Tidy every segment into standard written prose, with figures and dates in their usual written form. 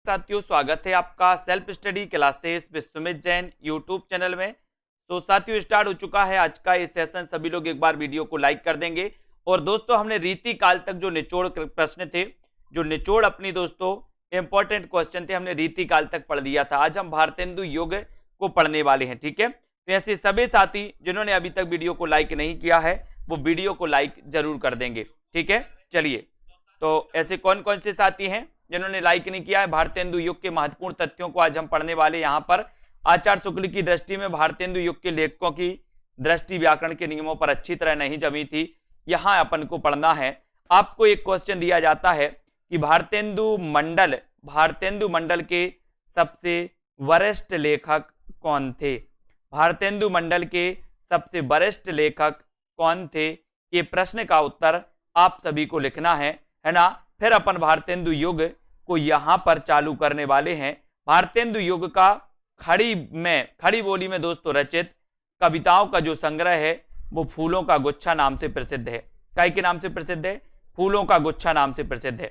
साथियों, स्वागत है आपका self study classes Vishwamit Jain YouTube channel में। तो साथियों, स्टार्ट हो चुका है आज का ये सेशन। सभी लोग एक बार वीडियो को लाइक कर देंगे। और दोस्तों, हमने रीति काल तक जो निचोड़ प्रश्न थे, जो निचोड़ अपनी दोस्तों इंपॉर्टेंट क्वेश्चन थे, हमने रीति काल तक पढ़ लिया था। आज हम भारतेंदु युग को पढ़ने वाले हैं। ठीक है, तो ऐसे सभी साथी जिन्होंने अभी तक वीडियो को लाइक नहीं किया है वो वीडियो को लाइक जरूर कर देंगे। ठीक है, चलिए, तो ऐसे कौन कौन से साथी हैं जिन्होंने लाइक नहीं किया है? भारतेंदु युग के महत्वपूर्ण तथ्यों को आज हम पढ़ने वाले। यहाँ पर आचार्य शुक्ल की दृष्टि में भारतेंदु युग के लेखकों की दृष्टि व्याकरण के नियमों पर अच्छी तरह नहीं जमी थी। यहाँ अपन को पढ़ना है। आपको एक क्वेश्चन दिया जाता है कि भारतेंदु मंडल के सबसे वरिष्ठ लेखक कौन थे? भारतेंदु मंडल के सबसे वरिष्ठ लेखक कौन थे? ये प्रश्न का उत्तर आप सभी को लिखना है ना। फिर अपन भारतेंदु युग को यहां पर चालू करने वाले हैं। भारतेंदु युग का खड़ी बोली में दोस्तों रचित कविताओं का जो संग्रह है वो फूलों का गुच्छा नाम से प्रसिद्ध है। काय के नाम से प्रसिद्ध है? फूलों का गुच्छा नाम से प्रसिद्ध है।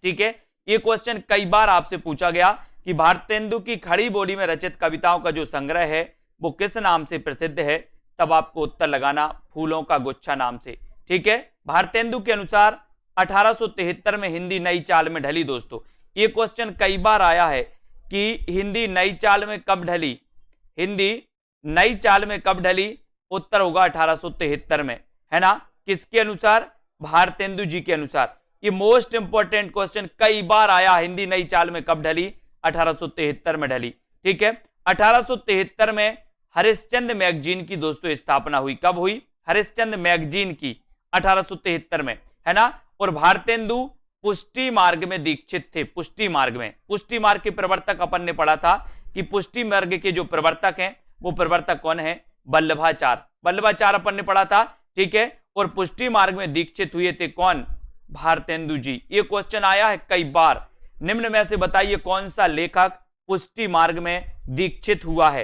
ठीक है, ये क्वेश्चन कई बार आपसे पूछा गया कि भारतेंदु की खड़ी बोली में रचित कविताओं का जो संग्रह है वो किस नाम से प्रसिद्ध है? तब आपको उत्तर लगाना फूलों का गुच्छा नाम से। ठीक है, भारतेंदु के अनुसार 1873 में हिंदी नई चाल में ढली। दोस्तों, ये क्वेश्चन कई बार आया है कि हिंदी नई चाल में कब ढली? हिंदी नई चाल में कब ढली? उत्तर होगा 1873 में, है ना। किसके अनुसार? भारतेंदु जी के अनुसार। ये मोस्ट इंपोर्टेंट क्वेश्चन कई बार आया, हिंदी नई चाल में कब ढली? 1873 में ढली। ठीक है, 1873 में हरिश्चंद्र मैगजीन की दोस्तों स्थापना हुई। कब हुई? हरिश्चंद्र मैगजीन की 1873 में, है ना। और भारतेंदु पुष्टि मार्ग में दीक्षित थे। पुष्टि मार्ग के प्रवर्तक अपन ने पढ़ा था कि पुष्टि मार्ग के जो प्रवर्तक हैं वो प्रवर्तक कौन है? वल्लभाचार्य अपन ने पढ़ा था। ठीक है, और पुष्टि मार्ग में दीक्षित हुए थे कौन? भारतेंदु जी। ये क्वेश्चन आया है कई बार। निम्न में से बताइए कौन सा लेखक पुष्टि मार्ग में दीक्षित हुआ है?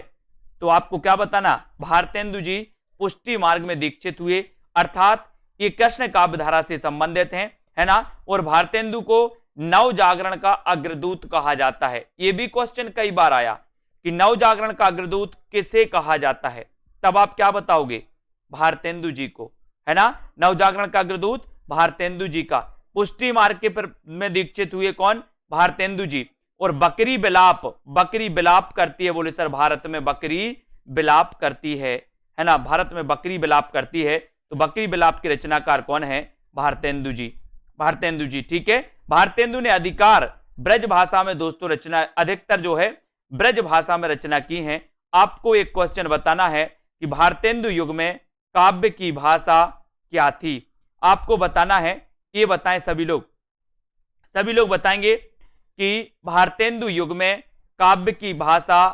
तो आपको क्या बताना? भारतेंदु जी पुष्टि मार्ग में दीक्षित हुए, अर्थात ये कृष्ण काव्य धारा से संबंधित हैं, है ना। और भारतेंदु को नव जागरण का अग्रदूत कहा जाता है। ये भी क्वेश्चन कई बार आया कि नव जागरण का अग्रदूत किसे कहा जाता है? तब आप क्या बताओगे? भारतेंदु जी को, है ना। नव जागरण का अग्रदूत भारतेंदु जी का। पुष्टि मार्ग के में दीक्षित हुए कौन? भारतेंदु जी। और बकरी बिलाप करती है। बोले सर, भारत में बकरी बिलाप करती है ना। भारत में बकरी बिलाप करती है, तो बकरी बिलाप के रचनाकार कौन है? भारतेंदु जी। ठीक है, भारतेंदु ने अधिकार ब्रज भाषा में दोस्तों रचना, अधिकतर जो है ब्रज भाषा में रचना की है। आपको एक क्वेश्चन बताना है कि भारतेंदु युग में काव्य की भाषा क्या थी? आपको बताना है, ये बताएं सभी लोग बताएंगे कि भारतेंदु युग में काव्य की भाषा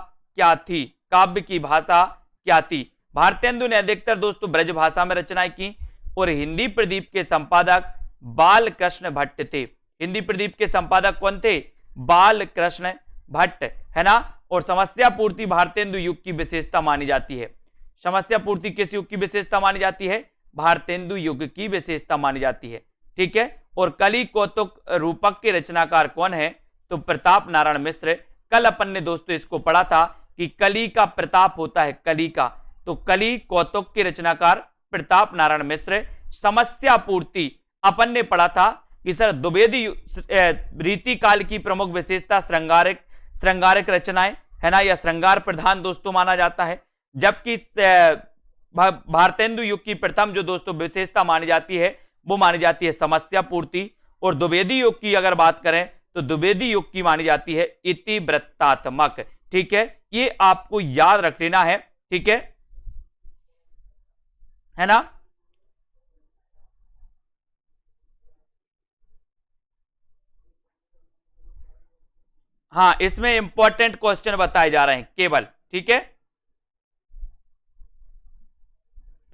क्या थी? भारतेंदु ने अधिकतर दोस्तों ब्रज भाषा में रचनाएं की। और हिंदी प्रदीप के संपादक बालकृष्ण भट्ट थे। हिंदी प्रदीप के संपादक कौन थे? बालकृष्ण भट्ट, है ना। और समस्या पूर्ति भारतेंदु युग की विशेषता मानी जाती है। समस्या पूर्ति किस युग की विशेषता मानी जाती है? भारतेंदु युग की विशेषता मानी जाती है। ठीक है, और कली कौतुक रूपक के रचनाकार कौन है? तो प्रताप नारायण मिश्र। कल अपन ने दोस्तों इसको पढ़ा था कि कली का प्रताप होता है, कली का, तो कली कौतुक के रचनाकार प्रताप नारायण मिश्र। समस्या पूर्ति अपन ने पढ़ा था कि सर द्विवेदी रीति काल की प्रमुख विशेषता श्रृंगारिक रचनाएं, है ना, या श्रृंगार प्रधान दोस्तों माना जाता है। जबकि भारतेंदु युग की प्रथम जो दोस्तों विशेषता मानी जाती है वो मानी जाती है समस्या पूर्ति। और द्विवेदी युग की अगर बात करें तो द्विवेदी युग की मानी जाती है इतिवृत्तात्मक। ठीक है, ये आपको याद रख लेना है। ठीक है ना। हाँ, इसमें इंपॉर्टेंट क्वेश्चन बताए जा रहे हैं केवल। ठीक है,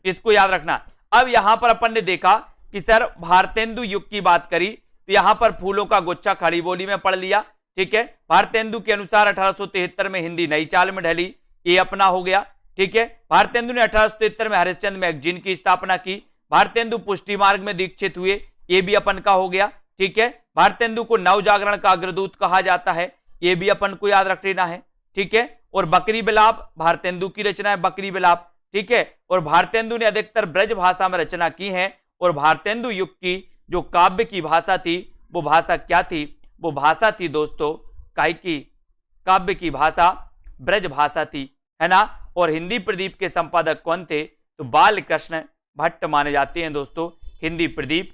इसको याद रखना। अब यहां पर अपन ने देखा कि सर भारतेंदु युग की बात करी तो यहां पर फूलों का गुच्छा खड़ी बोली में पढ़ लिया। ठीक है, भारतेंदु के अनुसार 1873 में हिंदी नई चाल में ढली, ये अपना हो गया। ठीक है, भारतेंदु ने 1873 में हरिश्चंद्र मैगजीन की स्थापना की। भारतेंदु पुष्टि मार्ग में दीक्षित हुए, ये भी अपन का हो गया। ठीक है। भारतेंदु को नव जागरण का अग्रदूत कहा जाता है, ये भी अपन को याद रख लेना है, ठीक है। और बकरी बिलाप भारतेंदु की रचना है, बकरी बिलाप, ठीक है। और भारतेंदु ने अधिकतर ब्रज भाषा में रचना की है। और भारतेंदु युग की जो काव्य की भाषा थी वो भाषा क्या थी? वो भाषा थी दोस्तों काय की, काव्य की भाषा ब्रज भाषा थी, है ना। और हिंदी प्रदीप के संपादक कौन थे? तो बाल कृष्ण भट्ट माने जाते हैं दोस्तों हिंदी प्रदीप,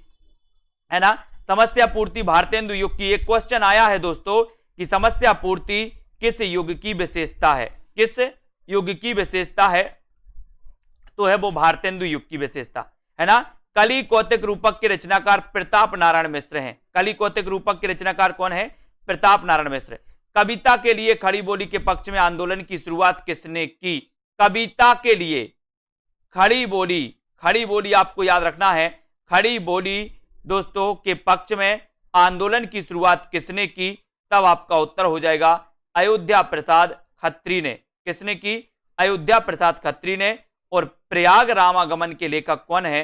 है ना। समस्या पूर्ति भारतेंदु युग की, एक क्वेश्चन आया है दोस्तों कि समस्या पूर्ति किस युग की विशेषता है? किस युग की विशेषता है? तो है वो भारतेंदु युग की विशेषता, है ना। कलि कौतिक रूपक के रचनाकार प्रताप नारायण मिश्र हैं। कलि कौतिक रूपक के रचनाकार कौन है? प्रताप नारायण मिश्र। कविता के लिए खड़ी बोली के पक्ष में आंदोलन की शुरुआत किसने की? कविता के लिए खड़ी बोली, खड़ी बोली आपको याद रखना है, खड़ी बोली दोस्तों के पक्ष में आंदोलन की शुरुआत किसने की? तब आपका उत्तर हो जाएगा अयोध्या प्रसाद खत्री ने। किसने की? अयोध्या प्रसाद खत्री ने। और प्रयाग रामागमन के लेखक कौन है?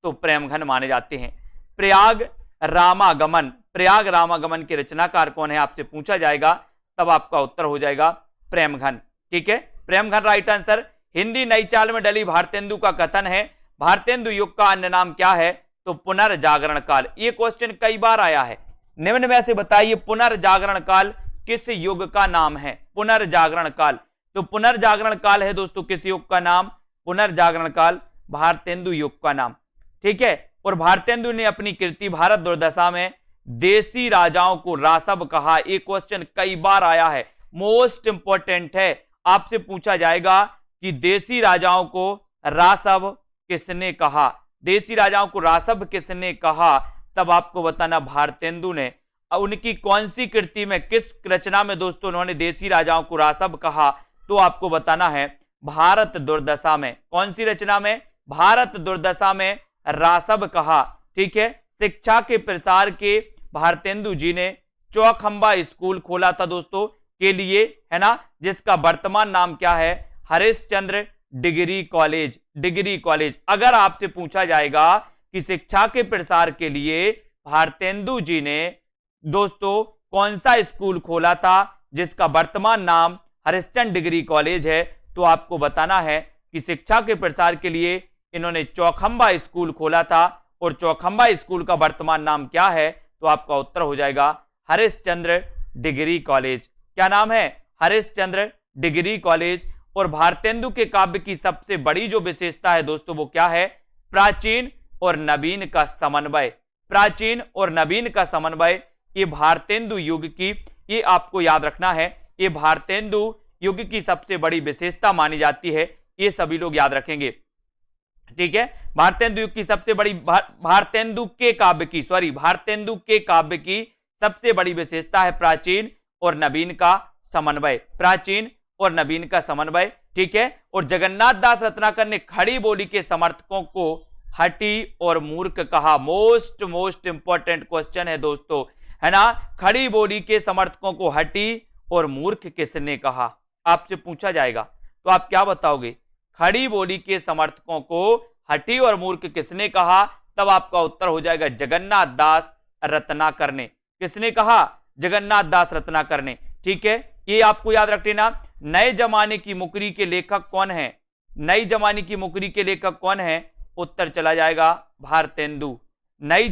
तो प्रेमघन माने जाते हैं। प्रयाग रामागमन के रचनाकार कौन है आपसे पूछा जाएगा, तब आपका उत्तर हो जाएगा प्रेमघन, ठीक है। Premghan right answer. हिंदी नई चाल में डली भारतेंदु का कथन है, भारतेंदु युग का अन्य नाम क्या है? तो पुनर्जागरण काल। ये क्वेश्चन कई बार आया है। निम्न में से बताइए पुनर्जागरण काल किस युग का नाम है? पुनर्जागरण काल, तो पुनर्जागरण काल है दोस्तों किस युग का नाम? पुनर्जागरण काल भारतेंदु युग का नाम, ठीक है। और भारतेंदु ने अपनी कृति भारत दुर्दशा में देसी राजाओं को रासव कहा। एक क्वेश्चन कई बार आया है, मोस्ट इंपॉर्टेंट है, आपसे पूछा जाएगा कि देसी राजाओं को रासव किसने कहा? देसी राजाओं को रासव किसने कहा? तब आपको बताना भारतेंदु ने। उनकी कौन सी कृति में, किस रचना में दोस्तों उन्होंने देसी राजाओं को रासव कहा? तो आपको बताना है भारत दुर्दशा में। कौन सी रचना में? भारत दुर्दशा में रासव कहा, ठीक है। शिक्षा के प्रसार के भारतेंदु जी ने चौखंबा स्कूल खोला था दोस्तों के लिए, है ना, जिसका वर्तमान नाम क्या है? Harishchandra degree college. Degree college. अगर आपसे पूछा जाएगा कि शिक्षा के प्रसार के लिए भारतेंदु जी ने दोस्तों कौन सा स्कूल खोला था जिसका वर्तमान नाम हरिश्चंद्र डिग्री कॉलेज है, तो आपको बताना है कि शिक्षा के प्रसार के लिए इन्होंने चौखंबा स्कूल खोला था। और चौखंबा स्कूल का वर्तमान नाम क्या है? तो आपका उत्तर हो जाएगा हरिश्चंद्र डिग्री कॉलेज। क्या नाम है? Harishchandra degree college. और भारतेंदु के काव्य की सबसे बड़ी जो विशेषता है दोस्तों वो क्या है? प्राचीन और नवीन का समन्वय। प्राचीन और नवीन का समन्वय, ये भारतेंदु युग की, ये आपको याद रखना है, ये भारतेंदु युग की सबसे बड़ी विशेषता मानी जाती है। ये सभी लोग याद रखेंगे, ठीक है। भारतेंदु युग की सबसे बड़ी भारतेंदु के काव्य की सबसे बड़ी विशेषता है प्राचीन और नवीन का समन्वय। प्राचीन और नवीन का समन्वय, ठीक है। और जगन्नाथ दास रत्नाकर ने खड़ी बोली के समर्थकों को हठी और मूर्ख कहा। मोस्ट इंपॉर्टेंट क्वेश्चन है दोस्तों, है ना। खड़ी बोली के समर्थकों को हठी और मूर्ख किसने कहा? आपसे पूछा जाएगा तो आप क्या बताओगे? खड़ी बोली के समर्थकों को हठी और मूर्ख किसने कहा? तब आपका उत्तर हो जाएगा जगन्नाथ दास रत्नाकर ने। किसने कहा? जगन्नाथ दास रत्नाकर ने, ठीक है। ये आपको याद रख लेना। नए जमाने की मुकरी के लेखक कौन है? नई जमाने की मुकरी के लेखक कौन है? उत्तर चला जाएगा भारतेंदु। नई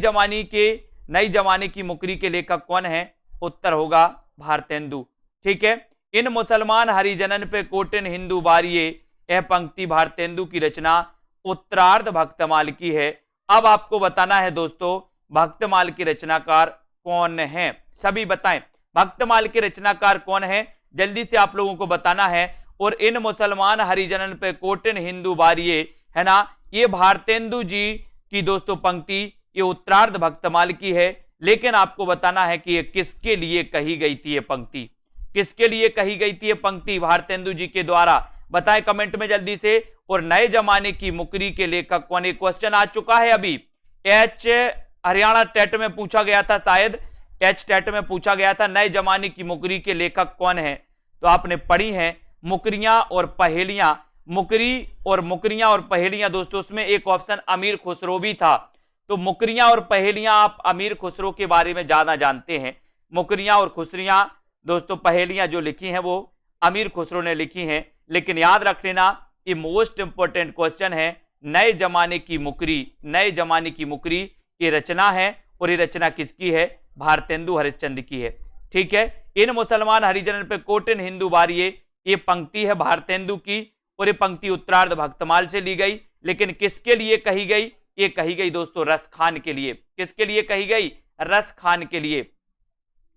जमाने की मुकरी के लेखक कौन है? उत्तर होगा भारतेंदु, ठीक है। इन मुसलमान हरिजनन पे कोटिन हिंदू बारिये, यह पंक्ति भारतेंदु की रचना उत्तरार्ध भक्तमाल की है। अब आपको बताना है दोस्तों भक्तमाल के रचनाकार कौन है? सभी बताएं भक्तमाल के रचनाकार कौन है? जल्दी से आप लोगों को बताना है। और इन मुसलमान हरिजनन पे कोटिन हिंदू बारिये, है ना, ये भारतेंदु जी की दोस्तों पंक्ति ये उत्तरार्ध भक्तमाल की है। लेकिन आपको बताना है कि ये किसके लिए कही गई थी? ये पंक्ति किसके लिए कही गई थी? ये पंक्ति भारतेंदु जी के द्वारा बताएं कमेंट में जल्दी से। और नए जमाने की मुकरी के लेखक कौन? एक क्वेश्चन आ चुका है अभी, हरियाणा टेट में पूछा गया था, शायद टेट में पूछा गया था, नए जमाने की मुकरी के लेखक कौन है? तो आपने पढ़ी हैं मुकरियां और पहेलियां। मुकरियां और पहेलियां दोस्तों, उसमें एक ऑप्शन अमीर खुसरो भी था। तो मुकरियां और पहेलियां आप अमीर खुसरो के बारे में ज्यादा जानते हैं। मुकरियां और खुसरियां दोस्तों, पहेलियां जो लिखी हैं वो अमीर खुसरो ने लिखी हैं। लेकिन याद रख लेना, ये मोस्ट इंपोर्टेंट क्वेश्चन है। नए जमाने की मुकरी, नए जमाने की मुकरी ये रचना है, और ये रचना किसकी है? भारतेंदु हरिश्चंद्र की है। ठीक है, इन मुसलमान हरिजन पे कोटिन हिंदू बारिये, ये पंक्ति है भारतेंदु की, और ये पंक्ति उत्तरार्ध भक्तमाल से ली गई। लेकिन किसके लिए कही गई? ये कही गई दोस्तों रस खान के लिए। किसके लिए कही गई? रस खान के लिए।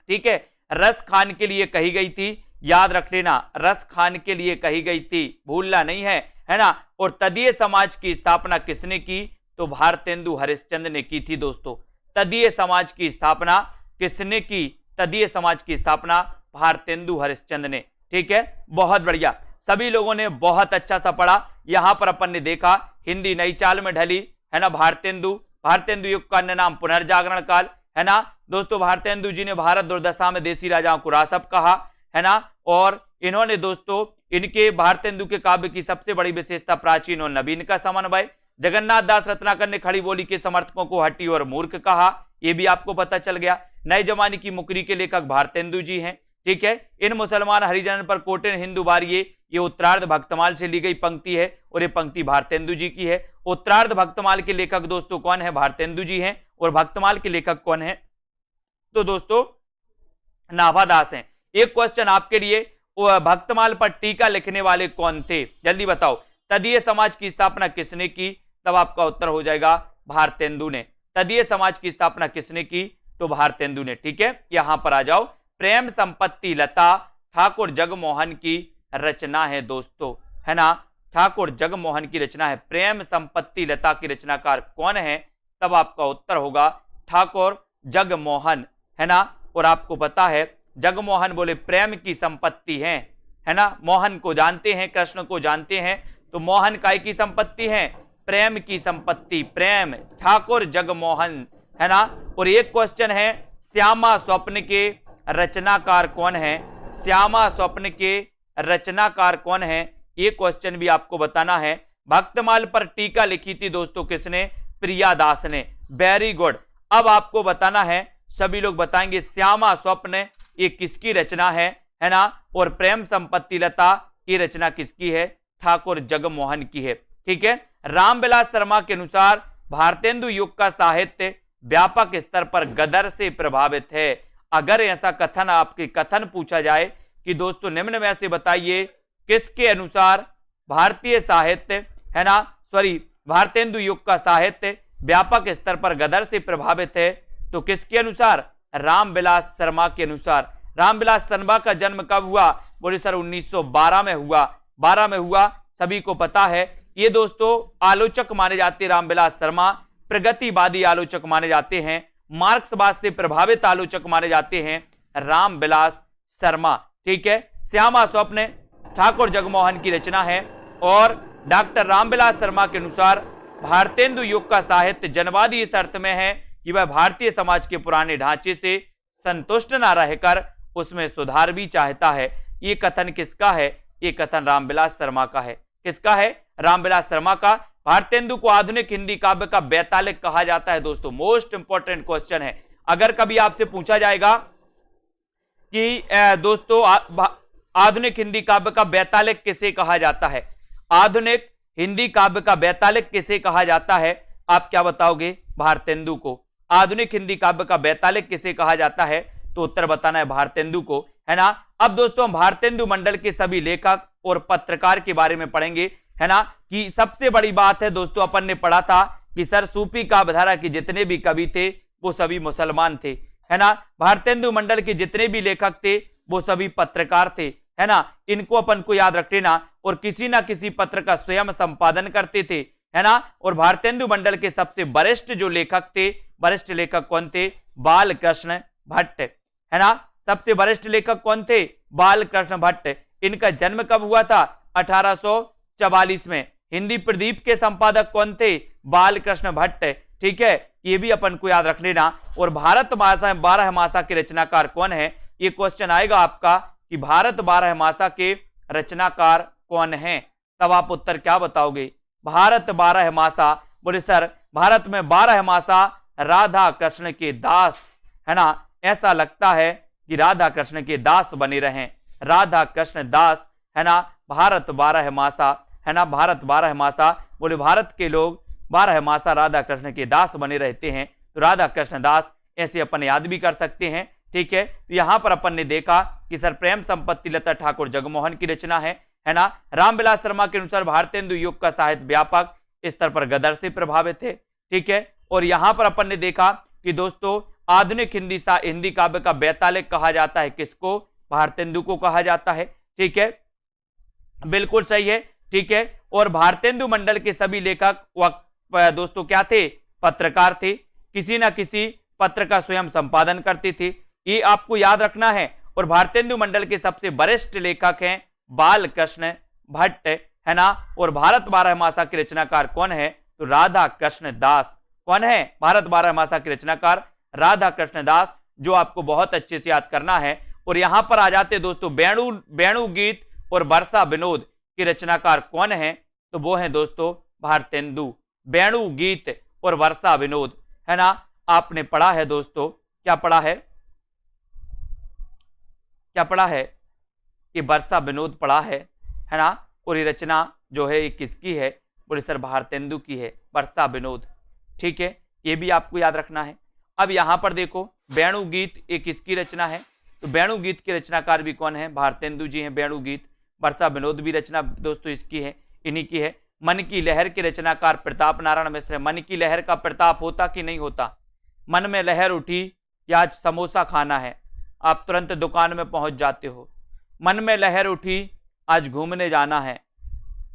ठीक है, रस खान के लिए कही गई थी, याद रख लेना, रस खान के लिए कही गई थी, भूलना नहीं है ना। और तदीय समाज की स्थापना किसने की? तो भारतेंदु हरिश्चंद्र ने की थी दोस्तों। तदीय समाज की स्थापना किसने की? तदीय समाज की स्थापना भारतेंदु हरिश्चंद्र ने। ठीक है, बहुत बढ़िया, सभी लोगों ने बहुत अच्छा सा पढ़ा। यहां पर अपन ने देखा हिंदी नई चाल में ढली, है ना। भारतेंदु, भारतेंदु युग का अन्य नाम पुनर्जागरण काल, है ना दोस्तों। भारतेंदु जी ने भारत दुर्दशा में देसी राजाओं को रासप कहा, है ना। और इन्होंने दोस्तों, इनके भारतेंदु के काव्य की सबसे बड़ी विशेषता प्राचीन और नवीन का समन्वय। जगन्नाथ दास रत्नाकर ने खड़ी बोली के समर्थकों को हट्टी और मूर्ख कहा, यह भी आपको पता चल गया। नए जमाने की मुकरी के लेखक भारतेंदु जी हैं। ठीक है, इन मुसलमान हरिजन पर कोटिन हिंदू बारिये, ये उत्तरार्ध भक्तमाल से ली गई पंक्ति है, और ये पंक्ति भारतेंदु जी की है। उत्तरार्ध भक्तमाल के लेखक दोस्तों कौन है? भारतेंदु जी हैं। और भक्तमाल के लेखक कौन है? तो दोस्तों नाभादास हैं। एक क्वेश्चन आपके लिए, भक्तमाल पर टीका लिखने वाले कौन थे? जल्दी बताओ। तदीय समाज की स्थापना किसने की? तब आपका उत्तर हो जाएगा भारतेंदु ने। तदीय समाज की स्थापना किसने की? तो भारतेंदु ने। ठीक है, यहां पर आ जाओ। प्रेम संपत्ति लता ठाकुर जगमोहन की रचना है दोस्तों, है ना। ठाकुर जगमोहन की रचना है। प्रेम संपत्ति लता की रचनाकार कौन है? तब आपका उत्तर होगा ठाकुर जगमोहन, है ना। और आपको पता है जगमोहन बोले प्रेम की संपत्ति है ना। मोहन को जानते हैं, कृष्ण को जानते हैं, तो मोहन काय की संपत्ति है? प्रेम की संपत्ति। प्रेम, ठाकुर जगमोहन, है ना। और एक क्वेश्चन है, श्यामा स्वप्न के रचनाकार कौन है? श्यामा स्वप्न के रचनाकार कौन है? ये क्वेश्चन भी आपको बताना है। भक्तमाल पर टीका लिखी थी दोस्तों किसने? प्रियादास ने। Very good. अब आपको बताना है, सभी लोग बताएंगे श्यामा स्वप्न ये किसकी रचना है ना। और प्रेम संपत्ति लता ये रचना किसकी है? ठाकुर जगमोहन की है। ठीक है, रामविलास शर्मा के अनुसार भारतेंदु युग का साहित्य व्यापक स्तर पर गदर से प्रभावित है। अगर ऐसा कथन, आपके कथन पूछा जाए कि दोस्तों निम्न में से बताइए किसके अनुसार भारतीय साहित्य, है ना, भारतेंदु युग का साहित्य व्यापक स्तर पर गदर से प्रभावित है, तो किसके अनुसार? रामविलास शर्मा के अनुसार। रामविलास शर्मा का जन्म कब हुआ? बोले सर 1912 में हुआ। 12 में हुआ, सभी को पता है। ये दोस्तों आलोचक माने जाते हैं रामविलास शर्मा, प्रगतिवादी आलोचक माने जाते हैं, मार्क्सवाद से प्रभावित आलोचक माने जाते हैं रामविलास शर्मा। ठीक है, श्यामा स्वप्न ठाकुर जगमोहन की रचना है। और डॉक्टर रामविलास शर्मा के अनुसार भारतेंदु युग का साहित्य जनवादी इस अर्थ में है कि वह भारतीय समाज के पुराने ढांचे से संतुष्ट न रहकर उसमें सुधार भी चाहता है। ये कथन किसका है? ये कथन रामविलास शर्मा का है। किसका है? रामविलास शर्मा का। भारतेंदु को आधुनिक हिंदी काव्य का बैतालिक कहा जाता है दोस्तों। मोस्ट इंपोर्टेंट क्वेश्चन है। अगर कभी आपसे पूछा जाएगा कि दोस्तों आधुनिक हिंदी काव्य का बैतालिक किसे कहा जाता है, आधुनिक हिंदी काव्य का बैतालिक किसे कहा जाता है, आप क्या बताओगे? भारतेंदु को। आधुनिक हिंदी काव्य का बैतालिक किसे कहा जाता है? तो उत्तर बताना है भारतेंदु को, है ना। अब दोस्तों हम भारतेंदु मंडल के सभी लेखक और पत्रकार के बारे में पढ़ेंगे, है ना। कि सबसे बड़ी बात है दोस्तों, अपन ने पढ़ा था कि सर सूफी काव्यधारा के जितने भी कवि थे वो सभी मुसलमान थे, है ना। भारतेंदु मंडल के जितने भी लेखक थे वो सभी पत्रकार थे, है ना। इनको अपन को याद रख लेना। और किसी ना किसी पत्र का स्वयं संपादन करते थे, है ना। और भारतेंदु मंडल के सबसे वरिष्ठ जो लेखक थे, वरिष्ठ लेखक कौन थे? बालकृष्ण भट्ट, है ना। सबसे वरिष्ठ लेखक कौन थे? बालकृष्ण भट्ट। इनका जन्म कब हुआ था? 1844 में। हिंदी प्रदीप के संपादक कौन थे? बालकृष्ण भट्ट। ठीक है, ये भी अपन को याद रख लेना। और भारत 12मासा के रचनाकार कौन है? ये क्वेश्चन आएगा आपका कि भारत 12मासा के रचनाकार कौन है, तब आप उत्तर क्या बताओगे? भारत 12मासा बोले सर भारत में 12 मासा राधा कृष्ण के दास, है ना, ऐसा लगता है कि राधा कृष्ण के दास बने रहें, राधा कृष्ण दास, है ना, भारत 12 मासा, है ना, भारत 12 मासा, बोले भारत के लोग 12 मासा राधा कृष्ण के दास बने रहते हैं, तो राधा कृष्ण दास ऐसे अपन याद भी कर सकते हैं। ठीक है, तो यहां पर अपन ने देखा कि सर प्रेम संपत्ति लता ठाकुर जगमोहन की रचना है ना। रामविलास शर्मा के अनुसार भारतेंदु युग का साहित्य व्यापक स्तर पर गदर से प्रभावित है। ठीक है, और यहां पर अपन ने देखा कि दोस्तों आधुनिक हिंदी काव्य का बेतालिक कहा जाता है किसको? भारतेंदु को कहा जाता है। ठीक है, बिल्कुल सही है। ठीक है, और भारतेंदु मंडल के सभी लेखक दोस्तों क्या थे? पत्रकार थे, किसी ना किसी पत्र का स्वयं संपादन करते थे, ये आपको याद रखना है। और भारतेंदु मंडल के सबसे वरिष्ठ लेखक हैं बालकृष्ण भट्ट, है ना। और भारत 12 मासा के रचनाकार कौन है? तो राधा कृष्ण दास। कौन है? भारत 12 मासा के रचनाकार राधा कृष्ण दास, जो आपको बहुत अच्छे से याद करना है। और यहां पर आ जाते दोस्तों वेणु गीत और वर्षा विनोद के रचनाकार कौन है? तो वो है दोस्तों भारतेंदु। वेणु गीत और वर्षा विनोद, है ना, आपने पढ़ा है दोस्तों, क्या पढ़ा है? क्या पढ़ा है? कि वर्षा विनोद पढ़ा है ना। और ये रचना जो है ये किसकी है? बोले सर भारतेंदु की है, वर्षा विनोद। ठीक है, ये भी आपको याद रखना है। अब यहां पर देखो वेणु गीत ये किसकी रचना है? तो वेणु गीत के रचनाकार भी कौन है? भारतेंदु जी हैं वेणु गीत। वर्षा विनोद भी रचना दोस्तों इसकी है, इन्हीं की है। मन की लहर के रचनाकार प्रताप नारायण मिश्र। मन की लहर का प्रताप होता कि नहीं होता? मन में लहर उठी कि आज समोसा खाना है, आप तुरंत दुकान में पहुंच जाते हो। मन में लहर उठी आज घूमने जाना है,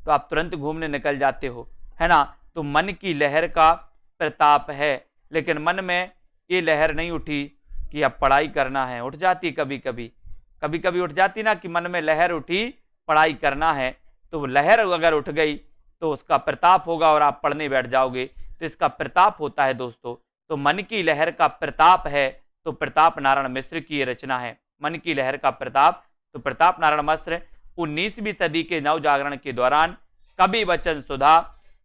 तो आप तुरंत घूमने निकल जाते हो, है ना। तो मन की लहर का प्रताप है, लेकिन मन में ये लहर नहीं उठी कि अब पढ़ाई करना है। उठ जाती कभी कभी उठ जाती ना कि मन में लहर उठी पढ़ाई करना है, तो लहर अगर उठ गई तो उसका प्रताप होगा और आप पढ़ने बैठ जाओगे, तो इसका प्रताप होता है दोस्तों। तो मन की लहर का प्रताप है, तो प्रताप नारायण मिश्र की ये रचना है। मन की लहर का प्रताप, तो प्रताप नारायण मिश्र 19वीं सदी के नव जागरण के दौरान कवि वचन सुधा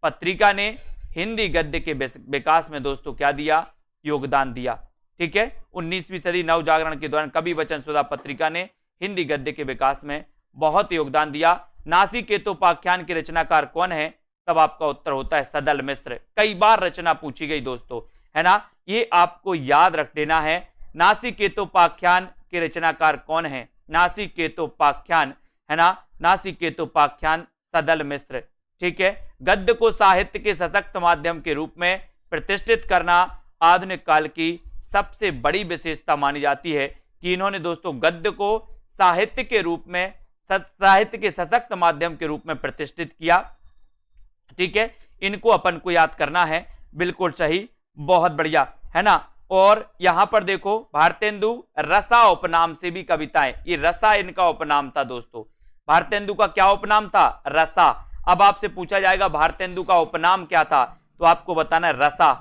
पत्रिका ने हिंदी गद्य के विकास में दोस्तों क्या दिया? योगदान दिया। ठीक है, 19वीं सदी नव जागरण के दौरान कवि वचन सुधा पत्रिका ने हिंदी गद्य के विकास में बहुत योगदान दिया। नासिकेतोपाख्यान के रचनाकार कौन है? तब आपका उत्तर होता है सदल मिश्र। कई बार रचना पूछी गई दोस्तों, है ना, ये आपको याद रख देना है। नासिकेतोपाख्यान के रचनाकार कौन है? नासिकेतोपाख्यान, है ना, नासिकेतोपाख्यान सदल मिश्र। ठीक है, गद्य को साहित्य के सशक्त माध्यम के रूप में प्रतिष्ठित करना आधुनिक काल की सबसे बड़ी विशेषता मानी जाती है कि इन्होंने दोस्तों गद्य को साहित्य के रूप में, साहित्य के सशक्त माध्यम के रूप में प्रतिष्ठित किया। ठीक है, इनको अपन को याद करना है। बिल्कुल सही, बहुत बढ़िया, है ना। और यहां पर देखो भारतेंदु रसा उपनाम से भी कविताएं, ये रसा इनका उपनाम था दोस्तों। भारतेंदु का क्या उपनाम था? रसा। अब आपसे पूछा जाएगा भारतेंदु का उपनाम क्या था, तो आपको बताना है रसा।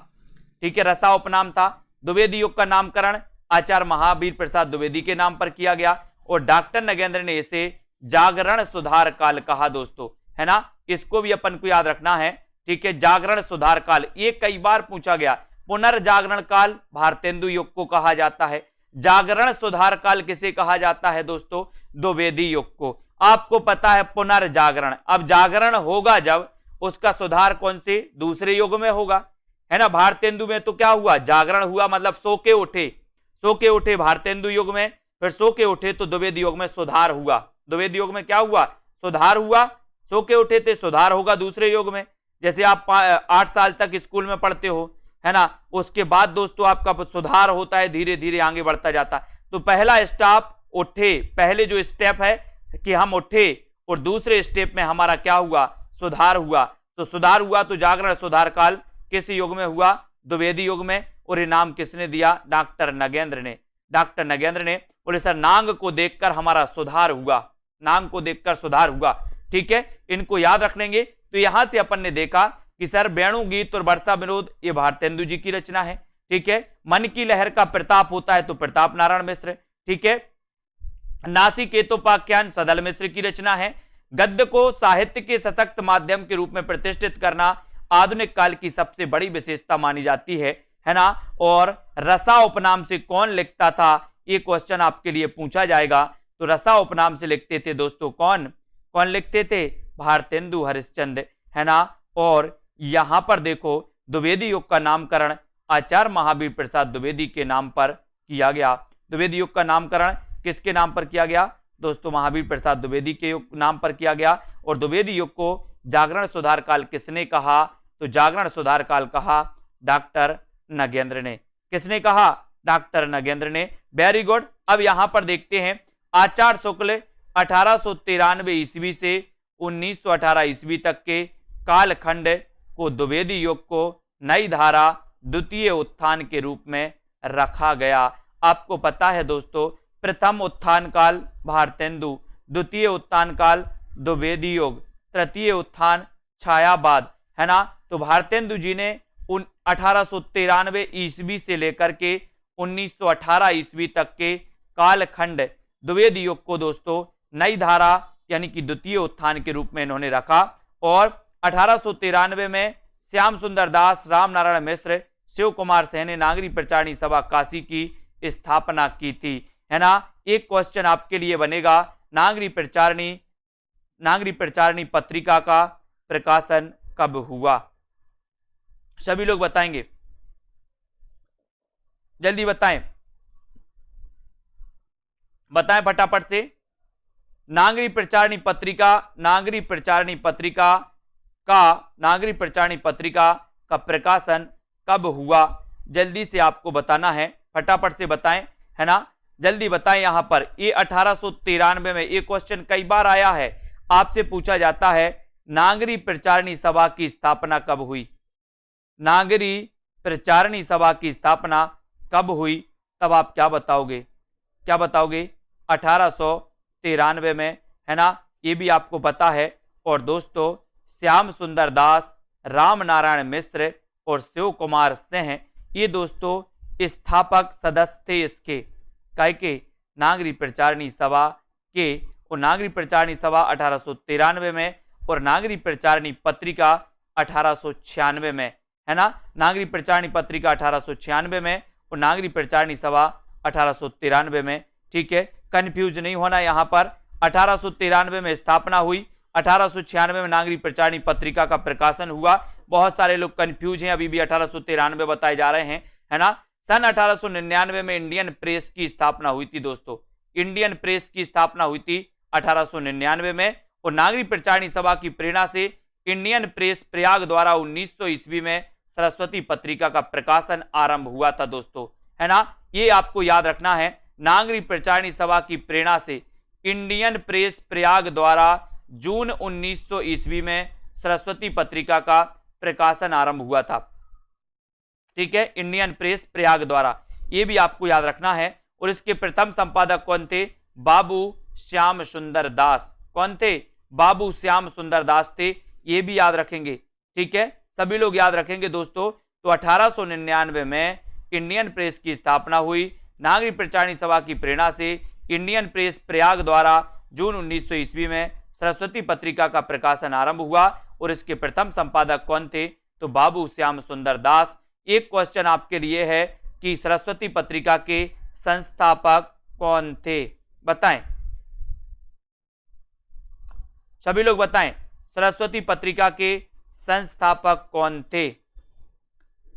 ठीक है, रसा उपनाम था। द्विवेदी युग का नामकरण आचार्य महावीर प्रसाद द्विवेदी के नाम पर किया गया और डॉक्टर नगेंद्र ने इसे जागरण सुधार काल कहा दोस्तों, है ना। इसको भी अपन को याद रखना है। ठीक है, जागरण सुधार काल, ये कई बार पूछा गया। पुनर्जागरण काल भारतेंदु युग को कहा जाता है। जागरण सुधार काल किसे कहा जाता है दोस्तों? द्विवेदी युग को। आपको पता है पुनर्जागरण, अब जागरण होगा जब उसका सुधार कौन से? दूसरे युग में होगा, है ना। भारतेंदु में तो क्या हुआ? जागरण हुआ, मतलब सो के उठे भारतेंदु युग में, फिर सो के उठे तो द्विवेदी युग में सुधार हुआ। द्विवेदी युग में क्या हुआ? सुधार हुआ। सो के उठे थे, सुधार होगा दूसरे युग में। जैसे आप 8 साल तक स्कूल में पढ़ते हो, है ना, उसके बाद दोस्तों आपका सुधार होता है, धीरे धीरे आगे बढ़ता जाता है। तो पहला स्टेप उठे, पहले जो स्टेप है कि हम उठे, और दूसरे स्टेप में हमारा क्या हुआ? सुधार हुआ। तो सुधार हुआ तो जागरण सुधार काल किस युग में हुआ? द्विवेदी युग में। और ये नाम किसने दिया? डॉक्टर नगेंद्र ने। डॉक्टर नगेंद्र ने बोले सर नांग को देखकर हमारा सुधार हुआ, नांग को देखकर सुधार हुआ। ठीक है, इनको याद रख लेंगे। तो यहां से अपन ने देखा कि सर वेणु गीत और वर्षा विनोद ये भारतेंदु जी की रचना है। ठीक है, मन की लहर का प्रताप होता है तो प्रताप नारायण मिश्र। ठीक है, नासिकेतोपाख्यान सदल मिश्र की रचना है। गद्य को साहित्य के सशक्त माध्यम के रूप में प्रतिष्ठित करना आधुनिक काल की सबसे बड़ी विशेषता मानी जाती है ना। और रसा उपनाम से कौन लिखता था, ये क्वेश्चन आपके लिए पूछा जाएगा। तो रसा उपनाम से लिखते थे दोस्तों कौन, कौन लिखते थे, भारतेंदु हरिश्चंद्र, है ना। और यहां पर देखो द्विवेदी युग का नामकरण आचार्य महावीर प्रसाद द्विवेदी के नाम पर किया गया। द्विवेदी युग का नामकरण किसके नाम पर किया गया दोस्तों, महावीर प्रसाद द्विवेदी के नाम पर किया गया। और द्विवेदी युग को जागरण सुधार काल किसने कहा, तो जागरण सुधार काल कहा डॉक्टर नगेंद्र ने। किसने कहा, डॉक्टर नगेंद्र ने। Very good. अब यहां पर देखते हैं आचार्य शुक्ल 1893 ईस्वी से 1918 ईस्वी तक के कालखंड को द्विवेदी युग को नई धारा द्वितीय उत्थान के रूप में रखा गया। आपको पता है दोस्तों, प्रथम उत्थान काल भारतेंदु, द्वितीय उत्थान काल द्विवेदी युग, तृतीय उत्थान छायावाद, है ना। तो भारतेंदु जी ने 1893 ईस्वी से लेकर के 1918 ईस्वी तक के कालखंड द्विवेदी युग को दोस्तों नई धारा यानी कि द्वितीय उत्थान के रूप में इन्होंने रखा। और 1893 में श्याम सुंदर दास, राम नारायण मिश्र, शिव कुमार सेन ने नागरी प्रचारणी सभा काशी की स्थापना की थी, है ना। एक क्वेश्चन आपके लिए बनेगा, नागरी प्रचारणी पत्रिका का प्रकाशन कब हुआ, सभी लोग बताएंगे, जल्दी बताएं, बताएं फटाफट से। नागरी प्रचारणी पत्रिका का प्रकाशन कब हुआ, जल्दी से आपको बताना है, फटाफट से बताएं, है ना, जल्दी बताएं। यहां पर ये 1893 में, ये क्वेश्चन कई बार आया है, आपसे पूछा जाता है नागरी प्रचारणी सभा की स्थापना कब हुई, नागरी प्रचारणी सभा की स्थापना कब हुई, तब आप क्या बताओगे, क्या बताओगे, 1893 में, है ना, ये भी आपको पता है। और दोस्तों श्याम सुंदर दास, राम नारायण मिश्र और शिव कुमार सिंह, ये दोस्तों स्थापक सदस्य थे इसके, काय के, नागरी प्रचारणी सभा के। और नागरी प्रचारणी सभा 1893 में और नागरी प्रचारणी पत्रिका 1896 में, है ना। नागरी प्रचारणी पत्रिका 1896 में और नागरी प्रचारणी सभा 1893 में, ठीक है, कंफ्यूज नहीं होना। यहां पर 1893 में स्थापना हुई, 1896 में नागरी प्रचारणी पत्रिका का प्रकाशन हुआ। बहुत सारे लोग कंफ्यूज हैं, अभी भी 1893 बताए जा रहे हैं, है ना। सन 1899 में इंडियन प्रेस की स्थापना हुई थी दोस्तों, इंडियन प्रेस की स्थापना हुई थी 1899 में। और नागरी प्रचारणी सभा की प्रेरणा से इंडियन प्रेस प्रयाग द्वारा 1900 ईस्वी में सरस्वती पत्रिका का प्रकाशन आरंभ हुआ था दोस्तों, है ना। ये आपको याद रखना है, नागरी प्रचारणी सभा की प्रेरणा से इंडियन प्रेस प्रयाग द्वारा जून 1900 ईस्वी में सरस्वती पत्रिका का प्रकाशन आरंभ हुआ था, ठीक है, इंडियन प्रेस प्रयाग द्वारा, ये भी आपको याद रखना है। और इसके प्रथम संपादक कौन थे, बाबू श्याम सुंदर दास, कौन थे, बाबू श्याम सुंदर दास थे, ये भी याद रखेंगे, ठीक है, सभी लोग याद रखेंगे दोस्तों। तो 1899 में इंडियन प्रेस की स्थापना हुई, नागरी प्रचारणी सभा की प्रेरणा से इंडियन प्रेस प्रयाग द्वारा जून 1900 ईस्वी में सरस्वती पत्रिका का प्रकाशन आरंभ हुआ। और इसके प्रथम संपादक कौन थे, तो बाबू श्याम सुंदर दास। एक क्वेश्चन आपके लिए है कि सरस्वती पत्रिका के संस्थापक कौन थे, बताएं, सभी लोग बताएं, सरस्वती पत्रिका के संस्थापक कौन थे,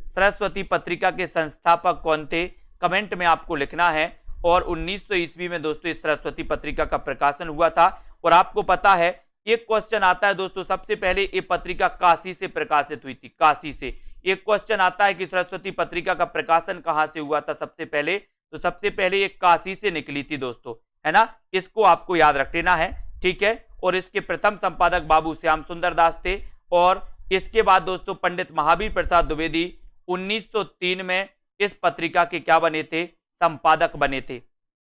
सरस्वती पत्रिका के संस्थापक कौन थे, कमेंट में आपको लिखना है। और 1900 ईस्वी में दोस्तों इस सरस्वती पत्रिका का प्रकाशन हुआ था। और आपको पता है एक क्वेश्चन आता है दोस्तों, सबसे पहले ये पत्रिका काशी से प्रकाशित हुई थी, काशी से। एक क्वेश्चन आता है कि सरस्वती पत्रिका का प्रकाशन कहां से हुआ था सबसे पहले, तो सबसे पहले ये काशी से निकली थी दोस्तों, है ना, इसको आपको याद रख लेना है, ठीक है। और इसके प्रथम संपादक बाबू श्याम सुंदर दास थे। और इसके बाद दोस्तों पंडित महावीर प्रसाद द्विवेदी 1903 में इस पत्रिका के क्या बने थे, संपादक बने थे,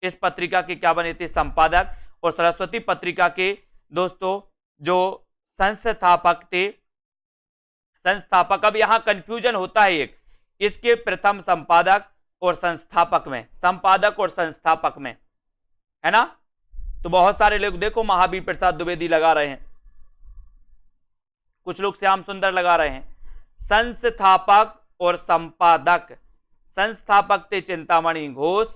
इस पत्रिका के क्या बने थे, संपादक। और सरस्वती पत्रिका के दोस्तों जो संस्थापक थे, संस्थापक, अब यहां कंफ्यूजन होता है एक, इसके प्रथम संपादक और संस्थापक में, संपादक और संस्थापक में, है ना। तो बहुत सारे लोग देखो महावीर प्रसाद द्विवेदी लगा रहे हैं, कुछ लोग श्याम सुंदर लगा रहे हैं, संस्थापक और संपादक। संस्थापक थे चिंतामणि घोष,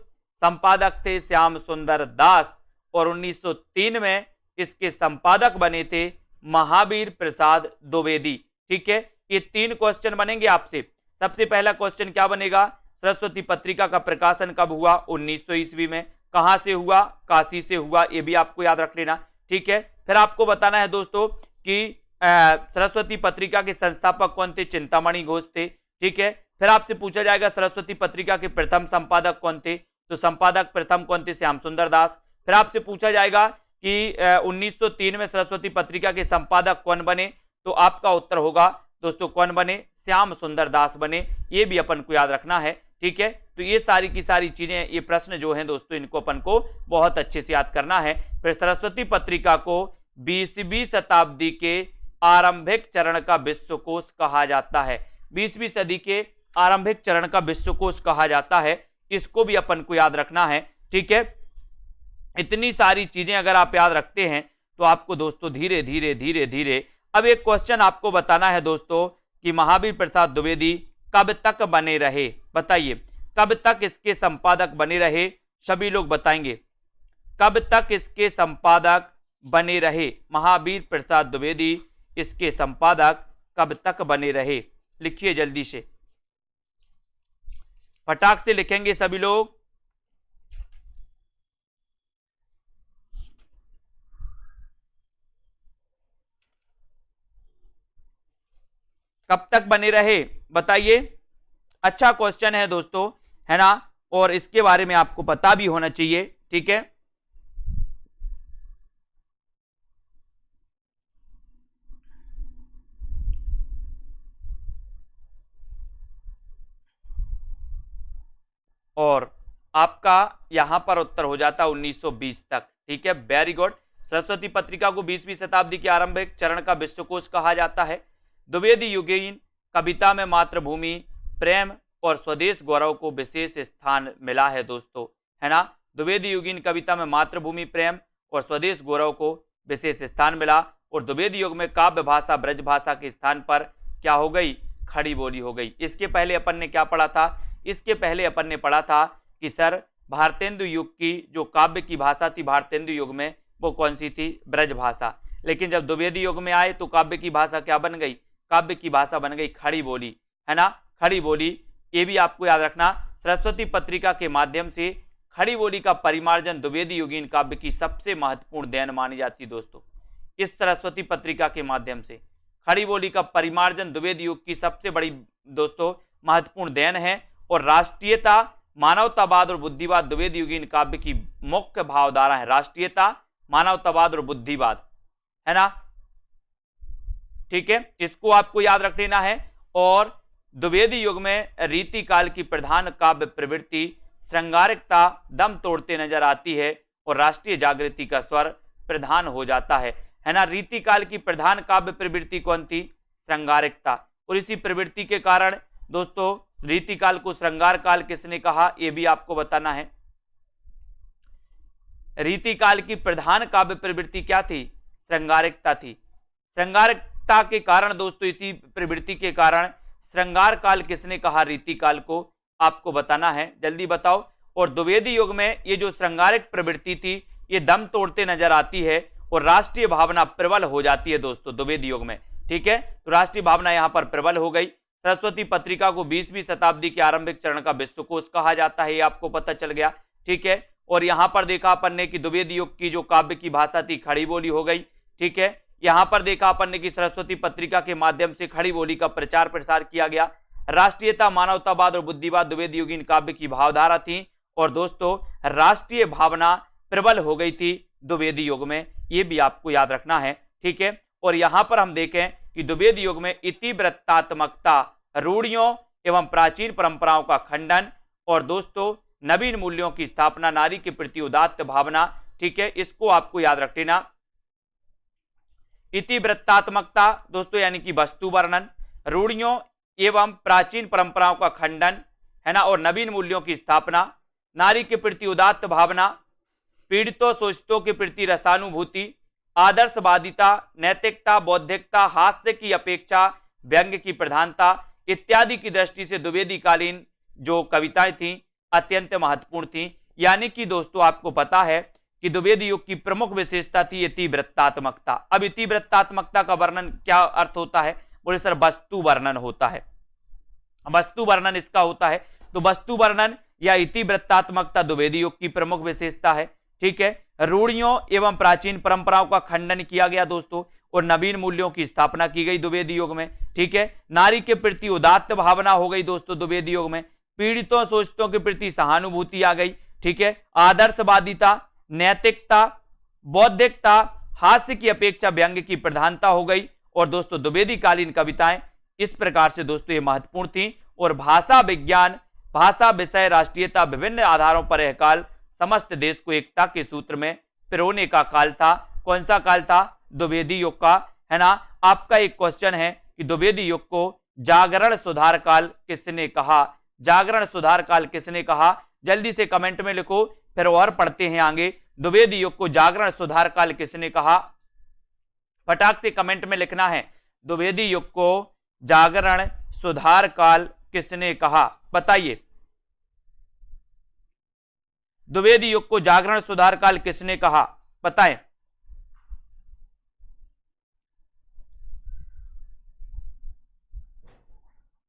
संपादक थे श्याम सुंदर दास और 1903 में इसके संपादक बने थे महावीर प्रसाद द्विवेदी। ठीक है, ये 3 क्वेश्चन बनेंगे आपसे। सबसे पहला क्वेश्चन क्या बनेगा, सरस्वती पत्रिका का प्रकाशन कब हुआ, 1900 ईस्वी में। कहां से हुआ, काशी से हुआ, ये भी आपको याद रख लेना। ठीक है, फिर आपको बताना है दोस्तों कि सरस्वती पत्रिका के संस्थापक कौन थे, चिंतामणि घोष थे। ठीक है, फिर आपसे पूछा जाएगा सरस्वती पत्रिका के प्रथम संपादक कौन थे, तो संपादक प्रथम कौन थे, श्याम सुंदर दास। फिर आपसे पूछा जाएगा कि 1903 में सरस्वती पत्रिका के संपादक कौन बने, तो आपका उत्तर होगा दोस्तों कौन बने, श्याम सुंदर दास बने। ये भी अपन को याद रखना है। ठीक है, तो ये सारी की सारी चीजें, ये प्रश्न जो हैं दोस्तों, इनको अपन को बहुत अच्छे से याद करना है। फिर सरस्वती पत्रिका को 20वीं शताब्दी के आरंभिक चरण का विश्वकोश कहा जाता है। 20वीं सदी के आरंभिक चरण का विश्वकोश कहा जाता है, इसको भी अपन को याद रखना है। ठीक है, इतनी सारी चीजें अगर आप याद रखते हैं तो आपको दोस्तों धीरे धीरे धीरे धीरे, अब एक क्वेश्चन आपको बताना है दोस्तों कि महावीर प्रसाद द्विवेदी कब तक बने रहे, बताइए कब तक इसके संपादक बने रहे, सभी लोग बताएंगे कब तक इसके संपादक बने रहे, महावीर प्रसाद द्विवेदी इसके संपादक कब तक बने रहे। लिखिए जल्दी से, फटाक से लिखेंगे सभी लोग। कब तक बने रहे बताइए। अच्छा क्वेश्चन है दोस्तों, है ना, और इसके बारे में आपको पता भी होना चाहिए। ठीक है, और आपका यहां पर उत्तर हो जाता 1920 तक। ठीक है, वेरी गुड। सरस्वती पत्रिका को 20वीं शताब्दी के आरंभिक चरण का विश्वकोश कहा जाता है। द्विवेदी युगीन कविता में मातृभूमि, प्रेम और स्वदेश गौरव को विशेष स्थान मिला है दोस्तों, है ना। द्विवेदी युगीन कविता में मातृभूमि, प्रेम और स्वदेश गौरव को विशेष स्थान मिला। और द्विवेदी युग में काव्य भाषा ब्रज भाषा के स्थान पर क्या हो गई, खड़ी बोली हो गई। इसके पहले अपन ने क्या पढ़ा था, इसके पहले अपन ने पढ़ा था कि सर भारतेंदु युग की जो काव्य की भाषा थी भारतेंदु युग में, वो कौन सी थी, ब्रज भाषा। लेकिन जब द्विवेदी युग में आए तो काव्य की भाषा क्या बन गई, काव्य की भाषा बन गई खड़ी बोली, है ना, खड़ी बोली। ये भी आपको याद रखना, सरस्वती पत्रिका के माध्यम से खड़ी बोली का परिमार्जन द्विवेदी युगीन काव्य की सबसे महत्वपूर्ण देन मानी जाती है दोस्तों। इस सरस्वती पत्रिका के माध्यम से खड़ी बोली का परिमार्जन द्विवेदी युग की सबसे बड़ी दोस्तों महत्वपूर्ण देन है। और राष्ट्रीयता, मानवतावाद और बुद्धिवाद द्विवेदी युगीन काव्य की मुख्य भावधारा है। राष्ट्रीयता, मानवतावाद और बुद्धिवाद, है ना। ठीक है, इसको आपको याद रख लेना है। और द्विवेदी युग में रीति काल की प्रधान काव्य प्रवृत्ति श्रृंगारिकता दम तोड़ते नजर आती है और राष्ट्रीय जागृति का स्वर प्रधान हो जाता है ना। रीति काल की प्रधान काव्य प्रवृत्ति कौन थी, श्रृंगारिकता। और इसी प्रवृत्ति के कारण दोस्तों रीति काल को श्रृंगार काल किसने कहा, यह भी आपको बताना है। रीति काल की प्रधान काव्य प्रवृत्ति क्या थी, श्रृंगारिकता थी। श्रृंगारिकता के कारण दोस्तों, इसी प्रवृत्ति के कारण श्रृंगार काल किसने कहा, रीति काल को, आपको बताना है, जल्दी बताओ। और द्विवेदी युग में ये जो श्रृंगारिक प्रवृत्ति थी ये दम तोड़ते नजर आती है और राष्ट्रीय भावना प्रबल हो जाती है दोस्तों द्विवेदी युग में। ठीक है, तो राष्ट्रीय भावना यहां पर प्रबल हो गई। सरस्वती पत्रिका को 20वीं शताब्दी के आरंभिक चरण का विश्वकोश कहा जाता है, ये आपको पता चल गया। ठीक है, और यहां पर देखा अपन ने कि द्विवेदी युग की जो काव्य की भाषा थी खड़ी बोली हो गई। ठीक है, यहां पर देखा अपन ने कि सरस्वती पत्रिका के माध्यम से खड़ी बोली का प्रचार प्रसार किया गया। राष्ट्रीयता, मानवतावाद और बुद्धिवाद द्विवेदी युगीन काव्य की भावधारा थी और दोस्तों राष्ट्रीय भावना प्रबल हो गई थी द्विवेदी युग में, ये भी आपको याद रखना है। ठीक है, और यहां पर हम देखें कि द्विवेदी युग में इतिवृत्तात्मकता, रूढ़ियों एवं प्राचीन परंपराओं का खंडन और दोस्तों नवीन मूल्यों की स्थापना, नारी के प्रति उदात्त भावना। ठीक है, इसको आपको याद रख लेना। इतिवृत्तात्मकता दोस्तों यानी कि वस्तु वर्णन, रूढ़ियों एवं प्राचीन परंपराओं का खंडन, है ना, और नवीन मूल्यों की स्थापना, नारी के प्रति उदात्त भावना, पीड़ितों शोषितों के प्रति रसानुभूति, आदर्शवादिता, नैतिकता, बौद्धिकता, हास्य की अपेक्षा व्यंग्य की प्रधानता इत्यादि की दृष्टि से द्विवेदी कालीन जो कविताएं थी अत्यंत महत्वपूर्ण थी। यानी कि दोस्तों आपको पता है कि द्विवेदी युग की प्रमुख विशेषता थी इतिवृत्तात्मकता। अब इतिवृत्तात्मकता का वर्णन क्या अर्थ होता है? बोले सर वस्तु वर्णन होता है, वस्तु वर्णन इसका होता है। तो वस्तु वर्णन या इतिवृत्तात्मकता द्विवेदी युग की प्रमुख विशेषता है। ठीक है, रूढ़ियों एवं प्राचीन परंपराओं का खंडन किया गया दोस्तों और नवीन मूल्यों की स्थापना की गई द्विवेदी युग में। ठीक है, नारी के प्रति उदात्त भावना हो गई दोस्तों द्विवेदी युग में, पीड़ितों शोषितों के प्रति सहानुभूति आ गई। ठीक है, आदर्शवादिता, नैतिकता, बौद्धिकता, हास्य की अपेक्षा व्यंग्य की प्रधानता हो गई। और दोस्तों द्विवेदी कालीन कविताएं इस प्रकार से दोस्तों ये महत्वपूर्ण थी। और भाषा विज्ञान, भाषा विषय, राष्ट्रीयता, विभिन्न आधारों पर यह काल समस्त देश को एकता के सूत्र में पिरोने का काल था। कौन सा काल था? द्विवेदी युग का, है ना। आपका एक क्वेश्चन है कि द्विवेदी युग को जागरण सुधार काल किसने कहा? जागरण सुधार काल किसने कहा? जल्दी से कमेंट में लिखो, फिर और पढ़ते हैं आगे। द्विवेदी युग को जागरण सुधार काल किसने कहा? फटाक से कमेंट में लिखना है, द्विवेदी युग को जागरण सुधार काल किसने कहा? बताइए, द्विवेदी युग को जागरण सुधार काल किसने कहा? बताएं।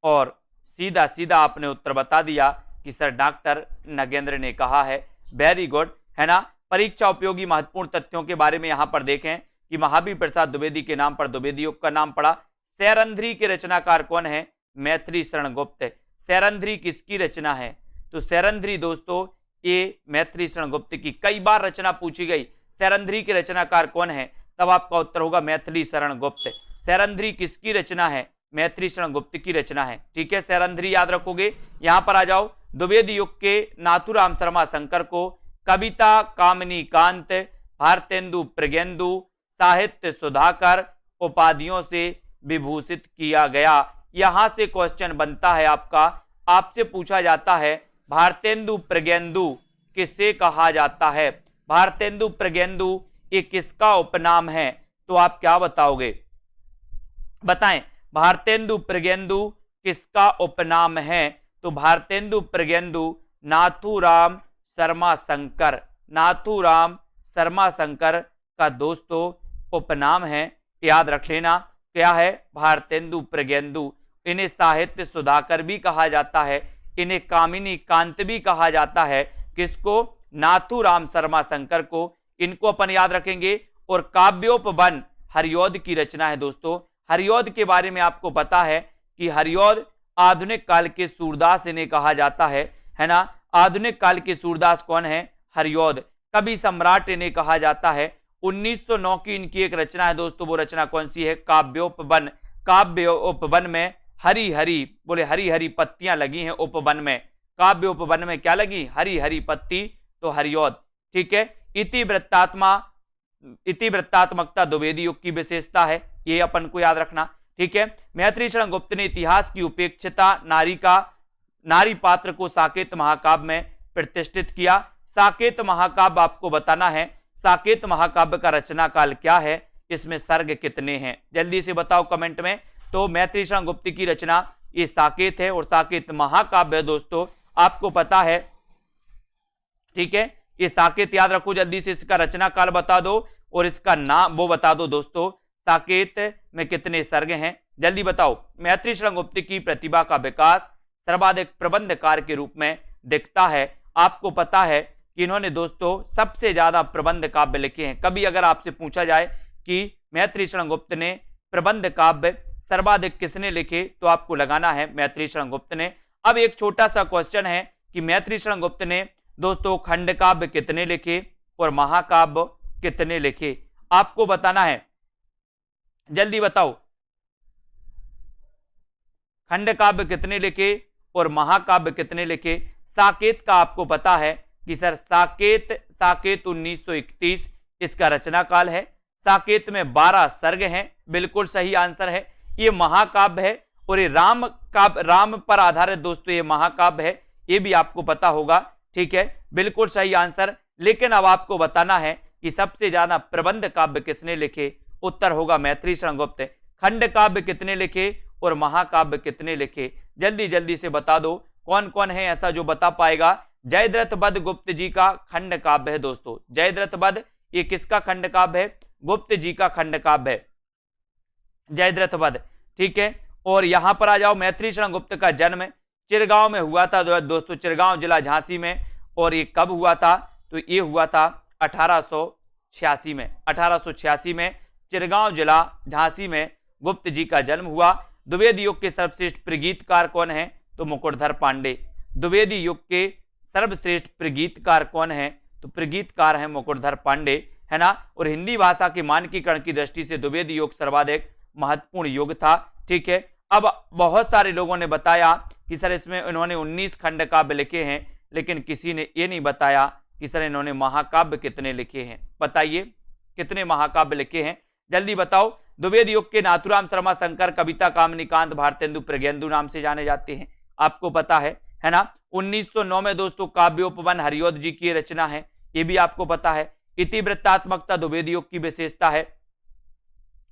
और सीधा सीधा आपने उत्तर बता दिया कि सर डॉक्टर नगेंद्र ने कहा है। वेरी गुड, है ना। परीक्षा उपयोगी महत्वपूर्ण तथ्यों के बारे में यहां पर देखें कि महावीर प्रसाद द्विवेदी के नाम पर द्विवेदी युग का नाम पड़ा। सैरंध्री के रचनाकार कौन है? मैथिली शरण गुप्त। सैरंध्री किसकी रचना है? तो सैरंध्री दोस्तों ये मैथिली शरण गुप्त की कई बार रचना पूछी गई। सैरंध्री के रचनाकार कौन है? तब आपका उत्तर होगा मैथिली शरण गुप्त। सैरंध्री किसकी रचना है? मैथिली शरण गुप्त की रचना है। ठीक है, सैरंध्री याद रखोगे। यहां पर आ जाओ, द्विवेदी युग के नाथूराम शर्मा शंकर को कविता कामिनी कांत, भारतेंदु प्रज्ञेंदु, साहित्य सुधाकर उपाधियों से विभूषित किया गया। यहां से क्वेश्चन बनता है आपका, आपसे पूछा जाता है भारतेंदु प्रज्ञेंदु किसे कहा जाता है? भारतेंदु प्रज्ञेंदु ये किसका उपनाम है? तो आप क्या बताओगे? बताएं, भारतेंदु प्रज्ञेंदु किसका उपनाम है? तो भारतेंदु प्रज्ञेंदु नाथूराम शर्मा शंकर, नाथूराम शर्मा शंकर का दोस्तों उपनाम है। याद रख लेना, क्या है? भारतेंदु प्रज्ञेंदु। इन्हें साहित्य सुधाकर भी कहा जाता है, इन्हें कामिनी कांत भी कहा जाता है। किसको? नाथूराम शर्मा शंकर को। इनको अपन याद रखेंगे। और काव्योपवन हरिऔध की रचना है दोस्तों। हरिऔध के बारे में आपको पता है कि हरिऔध आधुनिक काल के सूरदास इन्हें कहा जाता है ना। आधुनिक काल के सूरदास कौन है? हरिऔध। कवि सम्राट इन्हें कहा जाता है। 1909 की इनकी एक रचना है दोस्तों, वो रचना कौन सी है? काव्योपवन। काव्योपवन में हरी हरी, बोले हरी हरी पत्तियां लगी हैं उपवन में। काव्योपवन में क्या लगी? हरी हरी पत्ती, तो हरिऔध। ठीक है, इतिवृत्तात्मकता द्विवेदी युग की विशेषता है, ये अपन को याद रखना। ठीक है, मैथिली शरण गुप्त ने इतिहास की उपेक्षिता नारी पात्र को साकेत महाकाव्य में प्रतिष्ठित किया। साकेत महाकाव्य आपको बताना है, साकेत महाकाव्य का रचना काल क्या है? इसमें सर्ग कितने हैं? जल्दी से बताओ कमेंट में। तो मैथिली शरण गुप्त की रचना ये साकेत है और साकेत महाकाव्य है दोस्तों, आपको पता है। ठीक है, ये साकेत याद रखो। जल्दी से इसका रचना काल बता दो और इसका नाम वो बता दो दोस्तों। साकेत में कितने सर्ग हैं? जल्दी बताओ। मैथिली शरण गुप्त की प्रतिभा का विकास सर्वाधिक प्रबंधकार के रूप में दिखता है। आपको पता है कि इन्होंने दोस्तों सबसे ज्यादा प्रबंध काव्य लिखे हैं। कभी अगर आपसे पूछा जाए कि मैथिली शरण गुप्त ने प्रबंध काव्य सर्वाधिक किसने लिखे, तो आपको लगाना है मैथिली शरण गुप्त ने। अब एक छोटा सा क्वेश्चन है कि मैथिली शरण गुप्त ने दोस्तों खंड काव्य कितने लिखे और महाकाव्य कितने लिखे? आपको बताना है, जल्दी बताओ। खंड काव्य कितने लिखे और महाकाव्य कितने लिखे? साकेत का आपको पता है कि सर साकेत 1931 इसका रचना काल है। साकेत में 12 सर्ग हैं, बिल्कुल सही आंसर है। ये महाकाव्य है और ये राम पर आधारित दोस्तों ये महाकाव्य है, ये भी आपको पता होगा। ठीक है, बिल्कुल सही आंसर। लेकिन अब आपको बताना है कि सबसे ज्यादा प्रबंध काव्य किसने लिखे? उत्तर होगा मैथिली शरण गुप्त। खंड काव्य कितने लिखे और महाकाव्य कितने लिखे? जल्दी जल्दी से बता दो कौन कौन है ऐसा जो बता पाएगा। जयद्रथ वध गुप्त जी का खंड काव्य है दोस्तों। जयद्रथ वध ये किसका खंड काव्य है? गुप्त जी का खंड काव्य है जयद्रथ वध। ठीक है, और यहां पर आ जाओ, मैत्री शरण गुप्त का जन्म चिरगांव में हुआ था दोस्तों, चिरगांव जिला झांसी में। और ये कब हुआ था? तो ये हुआ था 1886 में। 1886 में चिरगांव जिला झांसी में गुप्त जी का जन्म हुआ। द्विवेदी युग के सर्वश्रेष्ठ प्रगीतकार कौन है? तो मुकुटधर पांडे। द्विवेदी युग के सर्वश्रेष्ठ प्रगीतकार कौन है? तो प्रगीतकार है मुकुटधर पांडे, है ना। और हिंदी भाषा के मानकीकरण की दृष्टि से द्विवेदी युग सर्वाधिक महत्वपूर्ण युग था। ठीक है, अब बहुत सारे लोगों ने बताया कि सर इसमें इन्होंने 19 खंड काव्य लिखे हैं, लेकिन किसी ने ये नहीं बताया कि सर इन्होंने महाकाव्य कितने लिखे हैं। बताइए कितने महाकाव्य लिखे हैं, जल्दी बताओ। द्विवेदी युग के नाथुराम शर्मा शंकर कविता कामनीकांत भारतेंदु प्रज्ञेंदु नाम से जाने जाते हैं, आपको पता है ना। 1909 में दोस्तों काव्योपवन हरिऔध जी की रचना है, ये भी आपको पता है। इतिवृत्तात्मकता द्विवेदी युग की विशेषता है,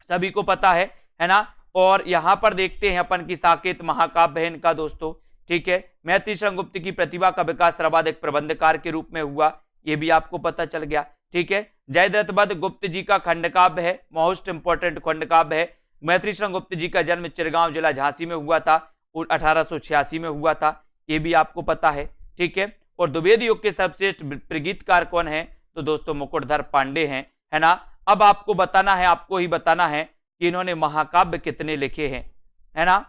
सभी को पता है ना। और यहां पर देखते हैं अपन की साकेत महाकाव्य है इनका दोस्तों। ठीक है, मैत्री शरण गुप्त की प्रतिभा का विकास सर्वाधिक प्रबंधकार के रूप में हुआ, ये भी आपको पता चल गया। ठीक है, जयद्रथ वध गुप्त जी का खंड काव्य है, मोस्ट इंपोर्टेंट खंड काव्य है। मैत्री शरण गुप्त जी का जन्म चिरगांव जिला झांसी में हुआ था, 1886 में हुआ था, ये भी आपको पता है। ठीक है, और द्विवेदी युग के सर्वश्रेष्ठ प्रगीतकार कौन है? तो दोस्तों मुकुटधर पांडे हैं, है ना। अब आपको बताना है, आपको ही बताना है कि इन्होंने महाकाव्य कितने लिखे हैं, है ना।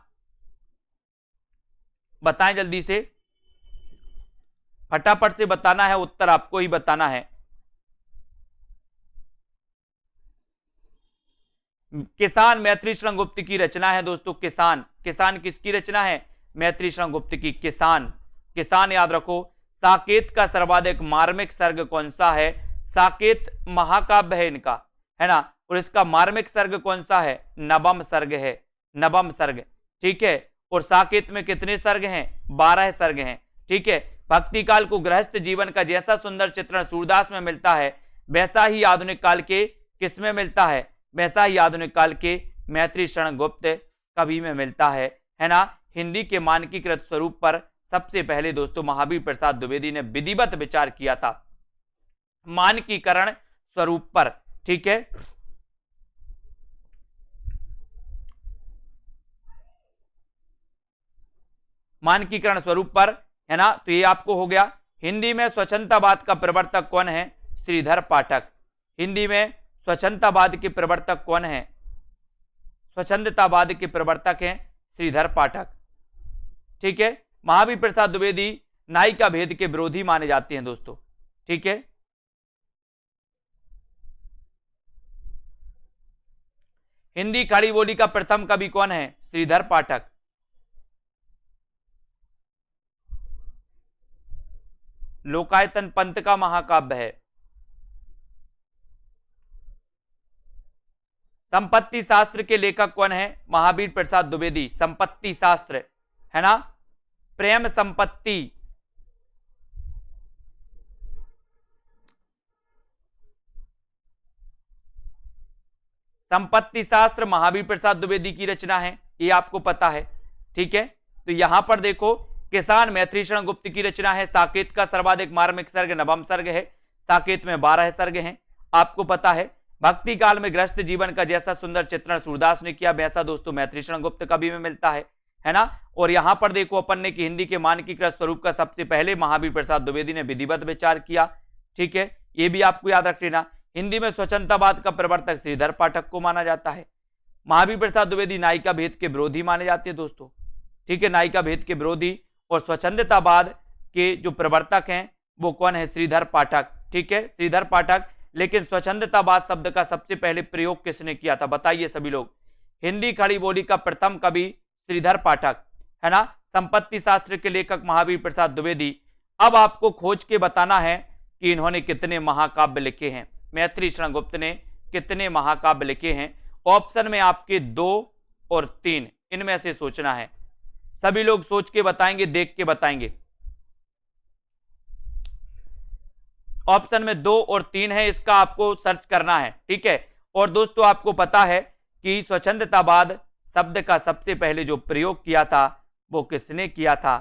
बताएं जल्दी से, फटाफट से बताना है, उत्तर आपको ही बताना है। किसान मैत्री शरण गुप्त की रचना है दोस्तों। किसान, किसान किसकी रचना है? मैत्री शरण गुप्त की। किसान, किसान याद रखो। साकेत का सर्वाधिक मार्मिक सर्ग कौन सा है? साकेत महाकाव्य है इनका, है ना। और इसका मार्मिक सर्ग कौन सा है? नवम सर्ग है, नवम सर्ग। ठीक है, और साकेत में कितने सर्ग हैं? 12 सर्ग हैं। ठीक है, भक्ति काल को गृहस्थ जीवन का जैसा सुंदर चित्रण सूरदास में मिलता है, वैसा ही आधुनिक काल के किसमें मिलता है? वैसा ही आधुनिक काल के मैत्री शरण गुप्त कवि में मिलता है ना। हिंदी के मानकीकृत स्वरूप पर सबसे पहले दोस्तों महावीर प्रसाद द्विवेदी ने विधिवत विचार किया था, मानकीकरण स्वरूप पर। ठीक है, मानकीकरण स्वरूप पर, है ना। तो ये आपको हो गया। हिंदी में स्वच्छंदतावाद का प्रवर्तक कौन है? श्रीधर पाठक। हिंदी में स्वच्छंदतावाद के प्रवर्तक कौन है? स्वच्छंदतावाद के प्रवर्तक हैं श्रीधर पाठक। ठीक है, महावीर प्रसाद द्विवेदी नायिका भेद के विरोधी माने जाते हैं दोस्तों। ठीक है, हिंदी खड़ी बोली का प्रथम कवि कौन है? श्रीधर पाठक। लोकायतन पंत का महाकाव्य है। संपत्ति शास्त्र के लेखक कौन है? महावीर प्रसाद द्विवेदी। संपत्ति शास्त्र, है ना। प्रेम संपत्ति, संपत्ति शास्त्र महावीर प्रसाद द्विवेदी की रचना है, ये आपको पता है। ठीक है, तो यहां पर देखो, किसान मैत्री शरण गुप्त की रचना है। साकेत का सर्वाधिक मार्मिक सर्ग नवम सर्ग है, साकेत में 12 सर्ग हैं, आपको पता है। भक्ति काल में गृहस्थ जीवन का जैसा सुंदर चित्रण सूरदास ने किया, वैसा दोस्तों मैत्री शरण गुप्त कवि में मिलता है ना। और यहां पर देखो अपन ने कि हिंदी के मानकीकृत स्वरूप का सबसे पहले महावीर प्रसाद द्विवेदी ने विधिवत विचार किया। ठीक है, ये भी आपको याद रख लेना। हिंदी में स्वच्छंदतावाद का प्रवर्तक श्रीधर पाठक को माना जाता है। महावीर प्रसाद द्विवेदी नायिका भेद के विरोधी माने जाते हैं दोस्तों। ठीक है, नायिका भेद के विरोधी। और स्वच्छंदतावाद के जो प्रवर्तक हैं वो कौन है? श्रीधर पाठक। ठीक है, श्रीधर पाठक। लेकिन स्वच्छंदतावाद शब्द का सबसे पहले प्रयोग किसने किया था? बताइए सभी लोग। हिंदी खड़ी बोली का प्रथम कवि श्रीधर पाठक, है ना। संपत्ति शास्त्र के लेखक महावीर प्रसाद द्विवेदी। अब आपको खोज के बताना है कि इन्होंने कितने महाकाव्य लिखे हैं। मैत्री शरण गुप्त ने कितने महाकाव्य लिखे हैं? ऑप्शन में आपके 2 और 3, इनमें से सोचना है। सभी लोग सोच के बताएंगे, देख के बताएंगे। ऑप्शन में 2 और 3 है, इसका आपको सर्च करना है। ठीक है, और दोस्तों आपको पता है कि स्वच्छंदतावाद शब्द का सबसे पहले जो प्रयोग किया था वो किसने किया था?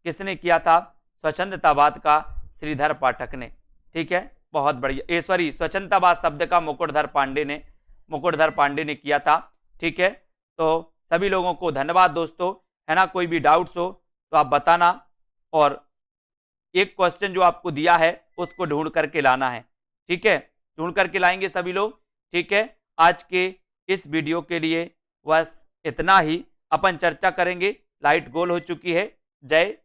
किसने किया था? स्वच्छंदतावाद का श्रीधर पाठक ने। ठीक है, बहुत बढ़िया। सॉरी, स्वच्छंदतावाद शब्द का मुकुटधर पांडे ने किया था। ठीक है, तो सभी लोगों को धन्यवाद दोस्तों, है ना। कोई भी डाउट्स हो तो आप बताना, और एक क्वेश्चन जो आपको दिया है उसको ढूंढ करके लाना है। ठीक है, ढूंढ करके लाएंगे सभी लोग। ठीक है, आज के इस वीडियो के लिए बस इतना ही। अपन चर्चा करेंगे, लाइट गोल हो चुकी है। जय